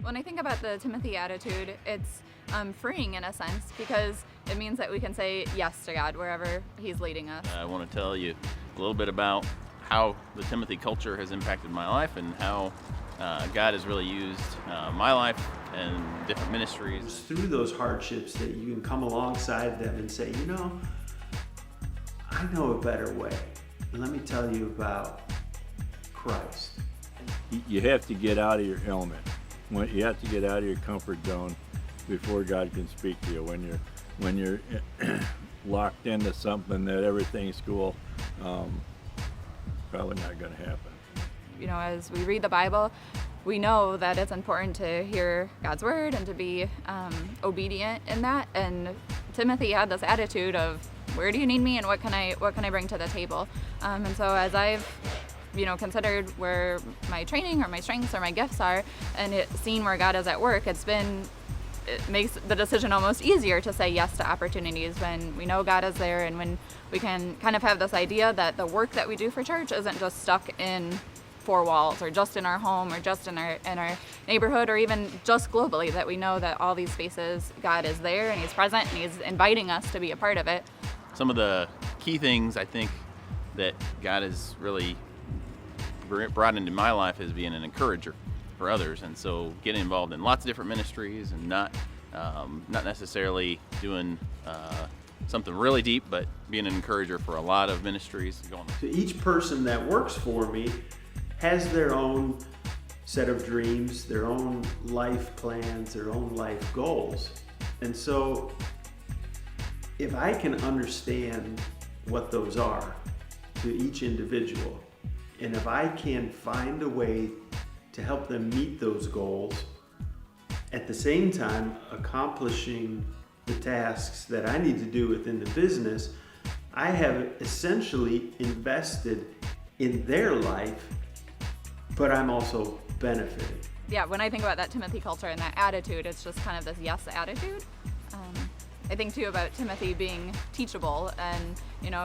When I think about the Timothy attitude, it's freeing in a sense because it means that we can say yes to God wherever He's leading us. I want to tell you a little bit about how the Timothy culture has impacted my life and how God has really used my life and different ministries. It's through those hardships that you can come alongside them and say, I know a better way. And let me tell you about Christ. You have to get out of your element. You have to get out of your comfort zone before God can speak to you. When you're locked into something that everything's cool, probably not going to happen. As we read the Bible, we know that it's important to hear God's word and to be obedient in that. And Timothy had this attitude of, where do you need me and what can I bring to the table? And so as I've considered where my training or my strengths or my gifts are and seen where God is at work, it makes the decision almost easier to say yes to opportunities when we know God is there and when we can kind of have this idea that the work that we do for church isn't just stuck in four walls or just in our home or just in our neighborhood or even just globally, that we know that all these spaces God is there and He's present and He's inviting us to be a part of it. Some of the key things I think that God has really brought into my life is being an encourager for others, and so getting involved in lots of different ministries and not necessarily doing something really deep, but being an encourager for a lot of ministries going on. So each person that works for me has their own set of dreams, their own life plans, their own life goals. And so if I can understand what those are to each individual, and if I can find a way to help them meet those goals, at the same time accomplishing the tasks that I need to do within the business, I have essentially invested in their life, but I'm also benefiting. Yeah, when I think about that Timothy culture and that attitude, it's just kind of this yes attitude. I think too about Timothy being teachable, and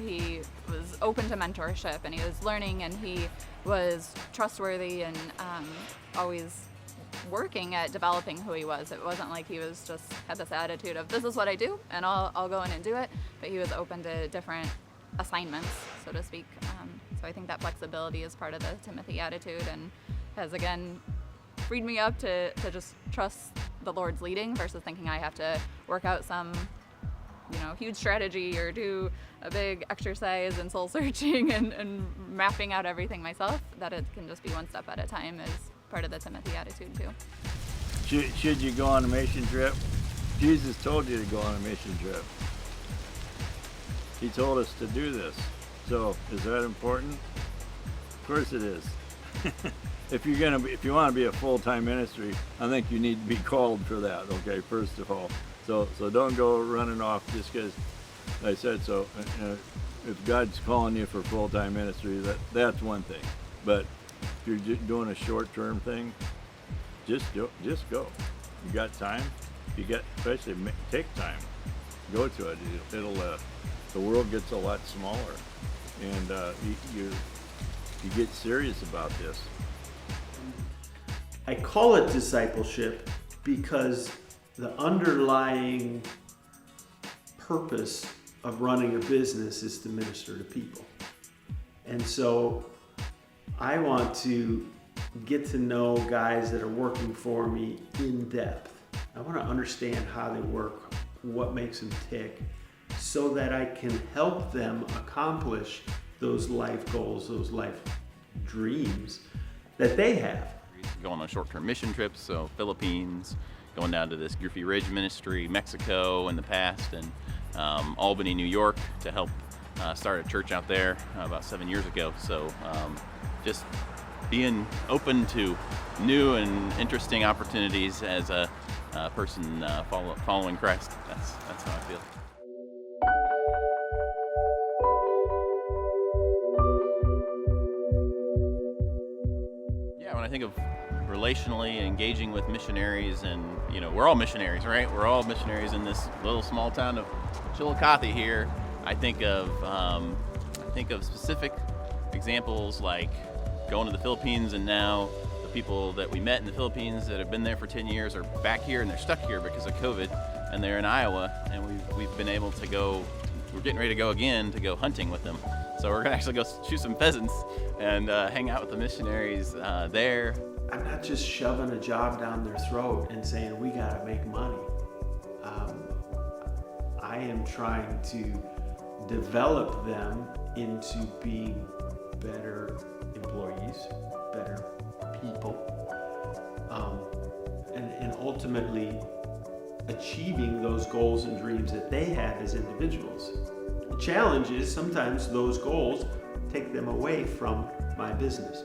he was open to mentorship and he was learning and he was trustworthy and always working at developing who he was. It wasn't like he was just had this attitude of, this is what I do and I'll go in and do it, but he was open to different assignments, so to speak. So I think that flexibility is part of the Timothy attitude and has again freed me up to just trust the Lord's leading versus thinking I have to work out some huge strategy or do a big exercise and soul searching and mapping out everything myself. That it can just be one step at a time is part of the Timothy attitude too. Should you go on a mission trip? Jesus told you to go on a mission trip. He told us to do this. So is that important? Of course it is. If you want to be a full-time ministry, I think you need to be called for that. Okay, first of all. So don't go running off just because I said so. If God's calling you for full-time ministry, that's one thing. But if you're doing a short-term thing, just go. You got time. Especially take time. Go to it. It'll the world gets a lot smaller, and you get serious about this. I call it discipleship because the underlying purpose of running a business is to minister to people. And so I want to get to know guys that are working for me in depth. I want to understand how they work, what makes them tick, so that I can help them accomplish those life goals, those life dreams that they have. Going on short-term mission trips, so Philippines, going down to this Griffey Ridge ministry, Mexico in the past, and Albany, New York to help start a church out there about 7 years ago. So just being open to new and interesting opportunities as a person following Christ. That's how I feel. Yeah, when I think of relationally engaging with missionaries, and we're all missionaries, right? We're all missionaries in this little small town of Chillicothe here. I think of specific examples like going to the Philippines and now the the people that we met in the Philippines that have been there for 10 years are back here and they're stuck here because of COVID, and they're in Iowa, and we've been able to go. We're getting ready to go again to go hunting with them. So we're gonna actually go shoot some pheasants and hang out with the missionaries there. I'm not just shoving a job down their throat and saying we gotta make money. I am trying to develop them into being better employees, better people, and ultimately achieving those goals and dreams that they have as individuals. The challenge is sometimes those goals take them away from my business.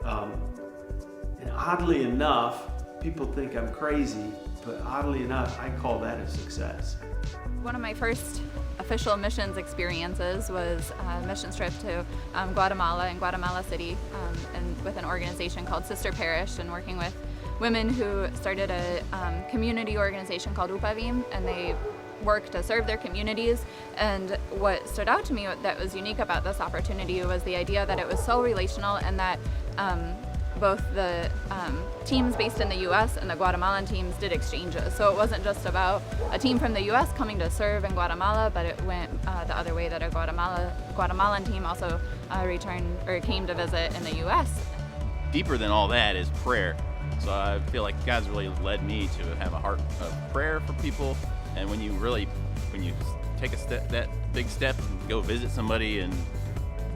And oddly enough, people think I'm crazy, but oddly enough, I call that a success. One of my first official missions experiences was a missions trip to Guatemala and Guatemala City, and with an organization called Sister Parish, and working with women who started a community organization called Upavim, and they work to serve their communities. And what stood out to me that was unique about this opportunity was the idea that it was so relational, and that both the teams based in the U.S. and the Guatemalan teams did exchanges. So it wasn't just about a team from the U.S. coming to serve in Guatemala, but it went the other way, that a Guatemalan team also returned or came to visit in the U.S. Deeper than all that is prayer. So I feel like God's really led me to have a heart of prayer for people. And when you take that big step and go visit somebody in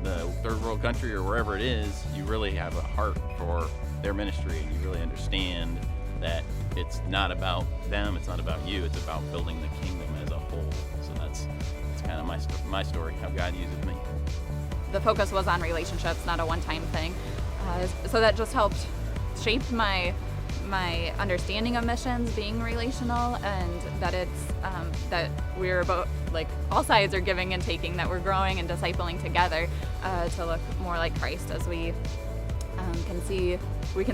the third world country or wherever it is, you really have a heart for their ministry, and you really understand that it's not about them, it's not about you, it's about building the kingdom as a whole. So that's kind of my story, how God uses me. The focus was on relationships, not a one-time thing. So that just helped shape my understanding of missions being relational, and that it's that we're both, like, all sides are giving and taking, that we're growing and discipling together to look more like Christ as we can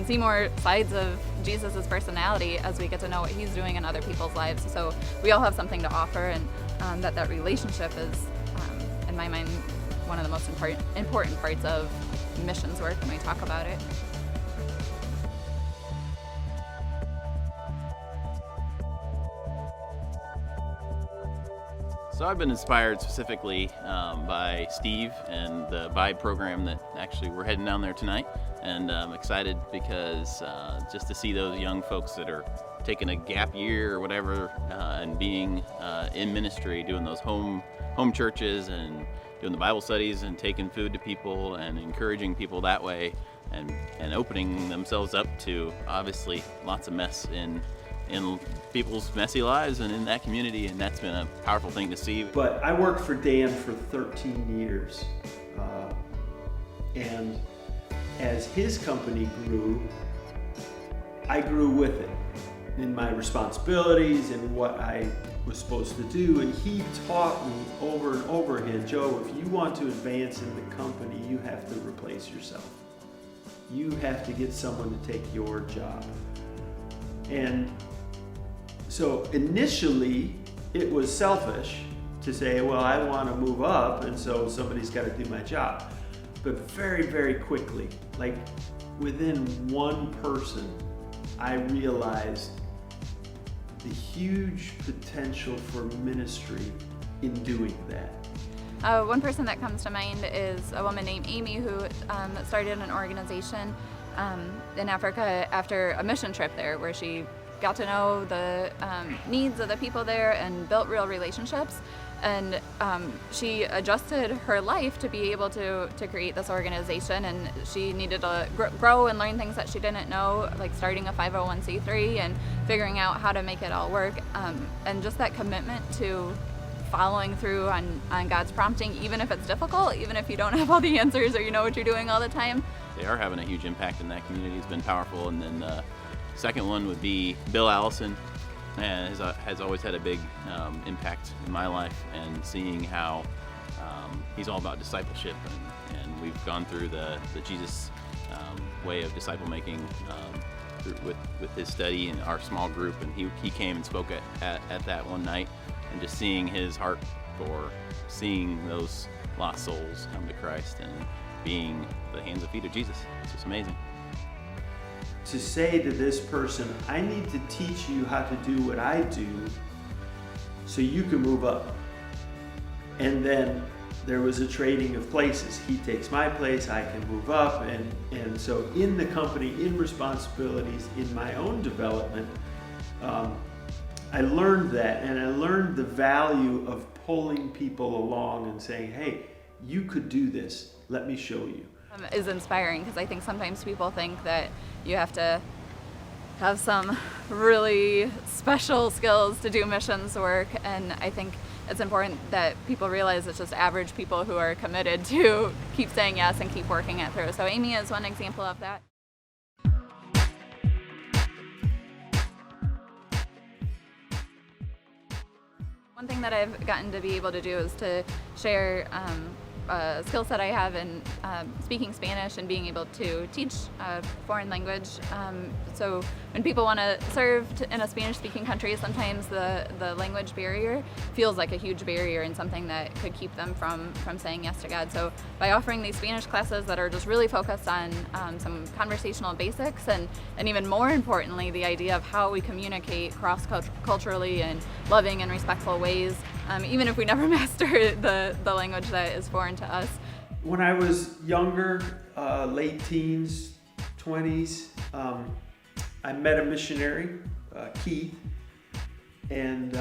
see more sides of Jesus' personality as we get to know what he's doing in other people's lives. So we all have something to offer, and that relationship is, in my mind, one of the most important parts of missions work when we talk about it. So I've been inspired specifically by Steve and the Vibe program that actually we're heading down there tonight. And I'm excited because just to see those young folks that are taking a gap year or whatever and being in ministry, doing those home churches and doing the Bible studies and taking food to people and encouraging people that way, and opening themselves up to obviously lots of mess in people's messy lives and in that community, and that's been a powerful thing to see. But I worked for Dan for 13 years, and as his company grew, I grew with it in my responsibilities and what I was supposed to do, and he taught me over and over again, Joe, if you want to advance in the company, you have to replace yourself. You have to get someone to take your job. And so initially, it was selfish to say, well, I want to move up, and so somebody's got to do my job. But very, very quickly, like within one person, I realized the huge potential for ministry in doing that. One person that comes to mind is a woman named Amy who started an organization in Africa after a mission trip there, where she got to know the needs of the people there and built real relationships. And she adjusted her life to be able to create this organization, and she needed to grow and learn things that she didn't know, like starting a 501c3 and figuring out how to make it all work. And just that commitment to following through on God's prompting, even if it's difficult, even if you don't have all the answers or you know what you're doing all the time. They are having a huge impact in that community. It's been powerful. And then the second one would be Bill Allison. And has always had a big impact in my life, and seeing how he's all about discipleship, and we've gone through the Jesus way of disciple making with his study in our small group, and he came and spoke at that one night, and just seeing his heart for seeing those lost souls come to Christ and being the hands and feet of Jesus. It's just amazing. to say to this person, I need to teach you how to do what I do so you can move up. And then there was a trading of places. He takes my place, I can move up. And so in the company, in responsibilities, in my own development, I learned that, and I learned the value of pulling people along and saying, hey, you could do this, let me show you. Is inspiring, because I think sometimes people think that you have to have some really special skills to do missions work, and I think it's important that people realize it's just average people who are committed to keep saying yes and keep working it through. So Amy is one example of that. One thing that I've gotten to be able to do is to share a skill set I have in speaking Spanish and being able to teach a foreign language. So when people want to serve in a Spanish-speaking country, sometimes the language barrier feels like a huge barrier and something that could keep them from saying yes to God. So by offering these Spanish classes that are just really focused on some conversational basics and even more importantly, the idea of how we communicate cross-culturally in loving and respectful ways, even if we never master the language that is foreign to us. When I was younger, late teens, 20s, I met a missionary, Keith, and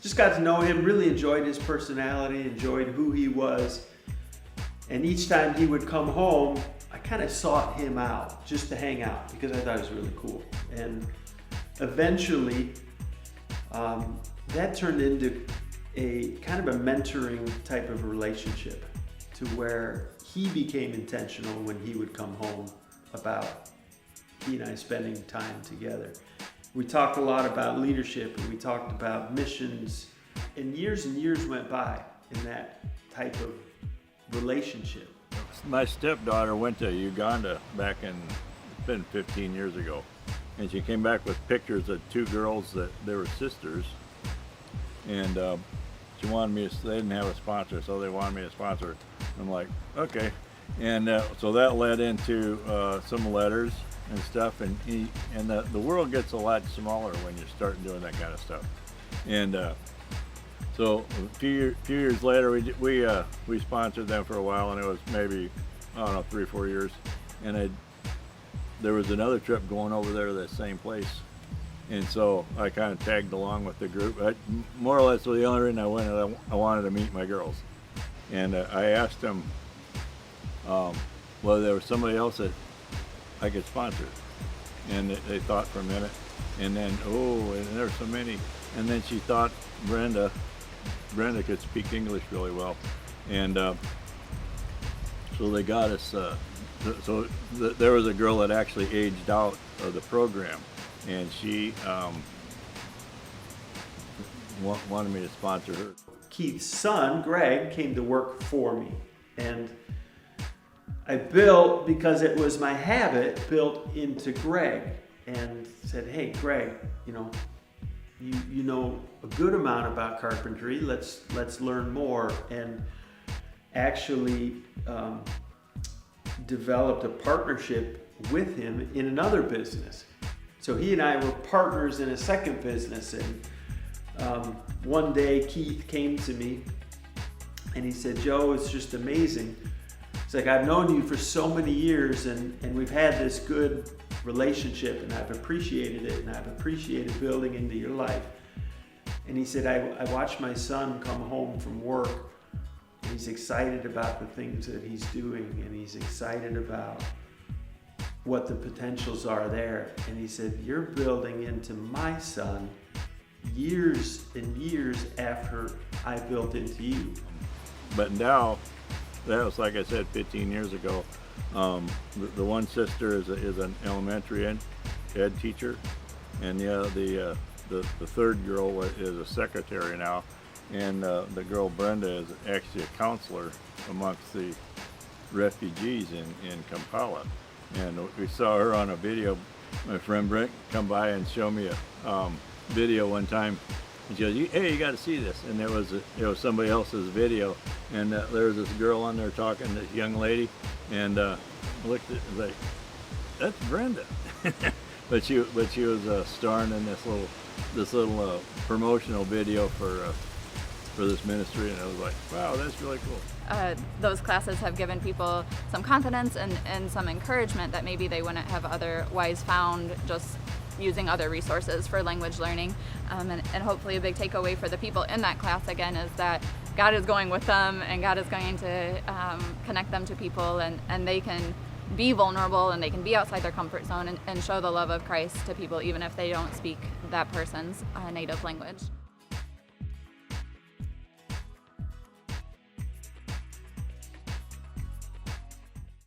just got to know him, really enjoyed his personality, enjoyed who he was. And each time he would come home, I kind of sought him out just to hang out because I thought he was really cool. And eventually, that turned into a kind of a mentoring type of relationship to where he became intentional when he would come home about he and I spending time together. We talked a lot about leadership and we talked about missions, and years went by in that type of relationship. My stepdaughter went to Uganda back in, it's been 15 years ago, and she came back with pictures of two girls that they were sisters, and she wanted me to, they didn't have a sponsor, so they wanted me to sponsor. I'm like, okay. And so that led into some letters and stuff, and the world gets a lot smaller when you start doing that kind of stuff. And so a few years later, we sponsored them for a while, and it was maybe, I don't know, 3 or 4 years. And there was another trip going over there to that same place. And so I kind of tagged along with the group. More or less, the only reason I went is I wanted to meet my girls. And I asked them whether there was somebody else that I could sponsor. And they thought for a minute. And then, and there's so many. And then she thought Brenda could speak English really well. And so they got us, there was a girl that actually aged out of the program. And she wanted me to sponsor her. Keith's son, Greg, came to work for me. And I built, because it was my habit, built into Greg and said, hey, Greg, you know a good amount about carpentry. Let's learn more. And actually developed a partnership with him in another business. So he and I were partners in a second business, and one day Keith came to me and he said, Joe, it's just amazing. It's like, I've known you for so many years and we've had this good relationship and I've appreciated it and I've appreciated building into your life. And he said, I watched my son come home from work and he's excited about the things that he's doing and he's excited about what the potentials are there. And he said, you're building into my son years and years after I built into you. But now, that was, like I said, 15 years ago. The one sister is an elementary ed teacher, and the third girl is a secretary now, and the girl Brenda is actually a counselor amongst the refugees in Kampala. And we saw her on a video. My friend Brent come by and show me a video one time. And she goes, hey, you got to see this. And it was somebody else's video. And there was this girl on there talking, this young lady. And looked at, like, that's Brenda. but she was starring in this little promotional video for this ministry, and I was like, wow, that's really cool. Those classes have given people some confidence and some encouragement that maybe they wouldn't have otherwise found just using other resources for language learning. And hopefully a big takeaway for the people in that class again is that God is going with them, and God is going to connect them to people, and they can be vulnerable and they can be outside their comfort zone and show the love of Christ to people even if they don't speak that person's native language.